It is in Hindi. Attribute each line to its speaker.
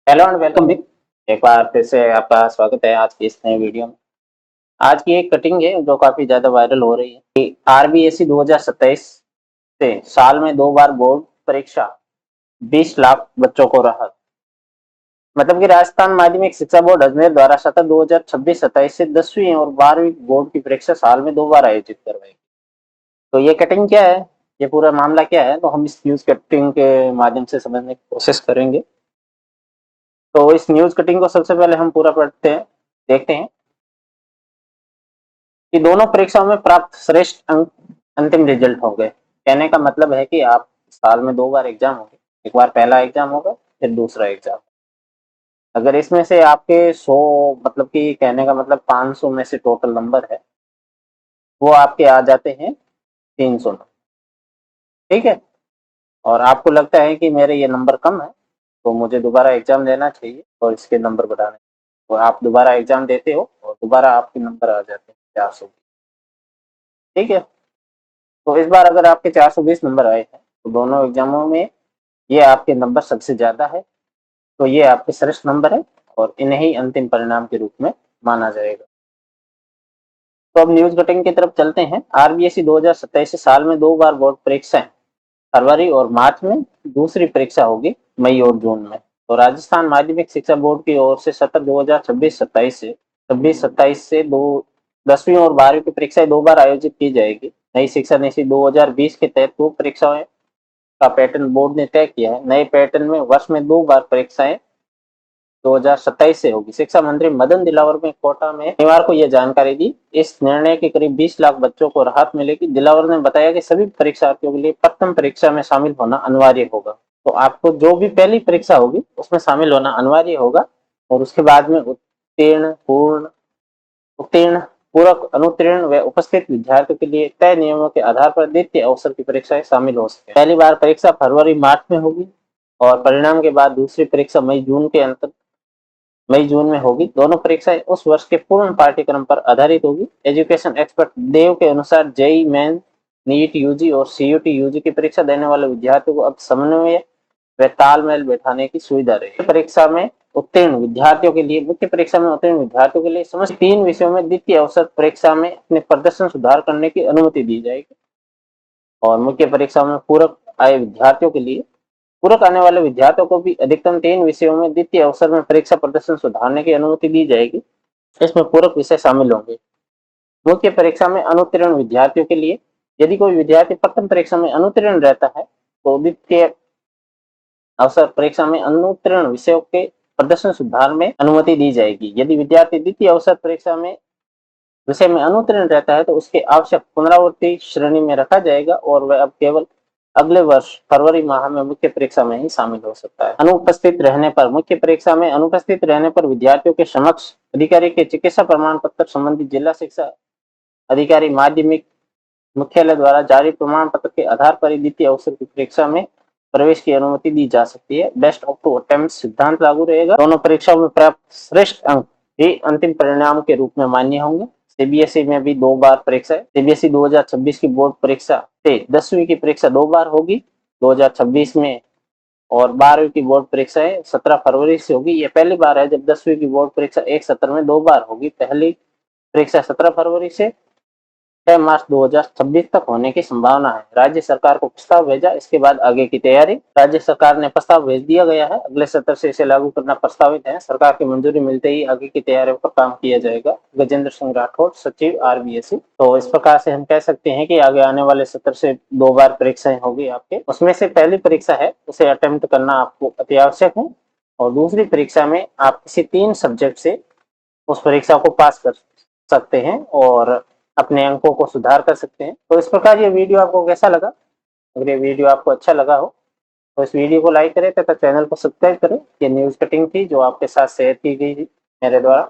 Speaker 1: Hello and welcome big. एक बार फिर से आपका स्वागत है आज की इस नए वीडियो में। आज की एक कटिंग है जो काफी ज्यादा वायरल हो रही है कि आरबीएसई 2027 से साल में 2 बार बोर्ड परीक्षा 20 लाख बच्चों को राहत। मतलब कि राजस्थान माध्यमिक शिक्षा बोर्ड अजमेर द्वारा सत्र 2026-27 से 10वीं और 12वीं बोर्ड की परीक्षा साल में 2 बार आयोजित करवाएगी। तो ये कटिंग क्या है, ये पूरा मामला क्या है, तो हम इस न्यूज कटिंग के माध्यम से समझने की कोशिश करेंगे। तो इस न्यूज कटिंग को सबसे पहले हम पूरा पढ़ते हैं, देखते हैं कि दोनों परीक्षाओं में प्राप्त श्रेष्ठ अंक अंतिम रिजल्ट होंगे। कहने का मतलब है कि आप साल में 2 बार एग्जाम होंगे, एक बार पहला एग्जाम होगा फिर दूसरा एग्जाम। अगर इसमें से आपके 100 मतलब कि कहने का मतलब 500 में से टोटल नंबर है वो आपके आ जाते हैं 300 नंबर। ठीक है, और आपको लगता है कि मेरे ये नंबर कम है तो मुझे दोबारा एग्जाम देना चाहिए और इसके नंबर बढ़ाने, तो आप दोबारा एग्जाम देते हो और दोबारा आपके नंबर आ जाते हैं 400। ठीक है, तो इस बार अगर आपके 420 नंबर आए हैं तो दोनों एग्जामों में ये आपके नंबर सबसे ज्यादा है, तो ये आपके श्रेष्ठ नंबर है और इन्हें ही अंतिम परिणाम के रूप में माना जाएगा। तो अब न्यूज कटिंग की तरफ चलते हैं। आरबीएसई 2027 से साल में 2 बार बोर्ड परीक्षाएं, फरवरी और मार्च में, दूसरी परीक्षा होगी मई और जून में। तो राजस्थान माध्यमिक शिक्षा बोर्ड की ओर से सत्र 2026-27 से 26-27 से 10वीं और 12वीं की परीक्षाएं 2 बार आयोजित की जाएगी। नई शिक्षा नीति 2020 के तहत 2 परीक्षाएं का पैटर्न बोर्ड ने तय किया है। नए पैटर्न में वर्ष में 2 बार परीक्षाएं 2027 से होगी। शिक्षा मंत्री मदन दिलावर ने कोटा में शनिवार को यह जानकारी दी। इस निर्णय के करीब 20 लाख बच्चों को राहत मिलेगी। दिलावर ने बताया कि सभी परीक्षार्थियों के लिए प्रथम परीक्षा में शामिल होना अनिवार्य होगा। तो आपको जो भी पहली परीक्षा होगी उसमें शामिल होना अनिवार्य होगा और उसके बाद में उत्तीर्ण, पूर्ण, उत्तीर्ण, पूरक, अनुत्तीर्ण व उपस्थित विद्यार्थियों के लिए तय नियमों के आधार पर द्वितीय अवसर की परीक्षाएं शामिल हो सकते हैं। पहली बार परीक्षा फरवरी मार्च में होगी और परिणाम के बाद दूसरी परीक्षा मई जून में होगी। दोनों परीक्षाएं उस वर्ष के पूर्ण पाठ्यक्रम पर आधारित होगी। एजुकेशन एक्सपर्ट देव के अनुसार जेई मेन, नीट यूजी और सीयूटी यूजी की परीक्षा देने वाले विद्यार्थियों को अब समन्वय व तालमेल बैठाने की सुविधा रहेगी। परीक्षा में उत्तीर्ण विद्यार्थियों के लिए, मुख्य परीक्षा में उत्तीर्ण विद्यार्थियों के लिए समस्त 3 विषयों में द्वितीय अवसर परीक्षा में अपने प्रदर्शन सुधार करने की अनुमति दी जाएगी। और मुख्य परीक्षा में पूरक आए विद्यार्थियों के लिए, पूरक आने वाले विद्यार्थियों को भी अधिकतम 3 विषयों में द्वितीय अवसर में परीक्षा प्रदर्शन सुधारने की अनुमति दी जाएगी। इसमें पूरक विषय शामिल होंगे। मुख्य परीक्षा में अनुत्तीर्ण विद्यार्थियों के लिए, यदि कोई विद्यार्थी प्रथम परीक्षा में अनुत्तीर्ण रहता है तो द्वितीय अवसर परीक्षा में अनुत्तीर्ण विषयों के प्रदर्शन सुधार में अनुमति दी जाएगी। यदि विद्यार्थी द्वितीय अवसर परीक्षा में विषय में अनुत्तीर्ण रहता है तो उसके आवश्यक पुनरावृत्ति श्रेणी में रखा जाएगा और वह अब केवल अगले वर्ष फरवरी माह में मुख्य परीक्षा में ही शामिल हो सकता है। अनुपस्थित रहने पर, मुख्य परीक्षा में अनुपस्थित रहने पर विद्यार्थियों के समक्ष अधिकारी के चिकित्सा प्रमाण पत्र संबंधित जिला शिक्षा अधिकारी माध्यमिक मुख्यालय द्वारा जारी प्रमाण पत्र के आधार पर द्वितीय अवसर की परीक्षा में प्रवेश की अनुमति दी जा सकती है। बेस्ट ऑफ टू अटेम्प्ट सिद्धांत लागू रहेगा। दोनों परीक्षाओं में प्राप्त श्रेष्ठ अंक ही अंतिम परिणाम के रूप में मान्य होंगे। सीबीएसई में भी 2 बार परीक्षा है। सीबीएसई 2026 की बोर्ड परीक्षा से 10वीं की परीक्षा 2 बार होगी 2026 में, और 12वीं की बोर्ड परीक्षाएं 17 फरवरी से होगी। यह पहली बार है जब 10वीं की बोर्ड परीक्षा एक सत्र में 2 बार होगी। पहली परीक्षा 17 फरवरी से 6 मार्च 2026 तक होने की संभावना है। राज्य सरकार को प्रस्ताव भेजा, इसके बाद आगे की तैयारी। राज्य सरकार ने प्रस्ताव भेज दिया गया है, अगले सत्र से इसे लागू करना प्रस्तावित है। सरकार की मंजूरी मिलते ही आगे की तैयारियों पर काम किया जाएगा। गजेंद्र सिंह राठौड़, सचिव आरबीएसई। तो इस प्रकार से हम कह सकते हैं कि आगे आने वाले सत्र से 2 बार परीक्षाएं होगी आपके। उसमें से पहली परीक्षा है उसे अटेम्प्ट करना आपको अति आवश्यक है और दूसरी परीक्षा में आप किसी 3 सब्जेक्ट से उस परीक्षा को पास कर सकते हैं और अपने अंकों को सुधार कर सकते हैं। तो इस प्रकार ये वीडियो आपको कैसा लगा? अगर ये वीडियो आपको अच्छा लगा हो तो इस वीडियो को लाइक करें तथा चैनल को सब्सक्राइब करें। ये न्यूज कटिंग थी जो आपके साथ शेयर की गई थी मेरे द्वारा।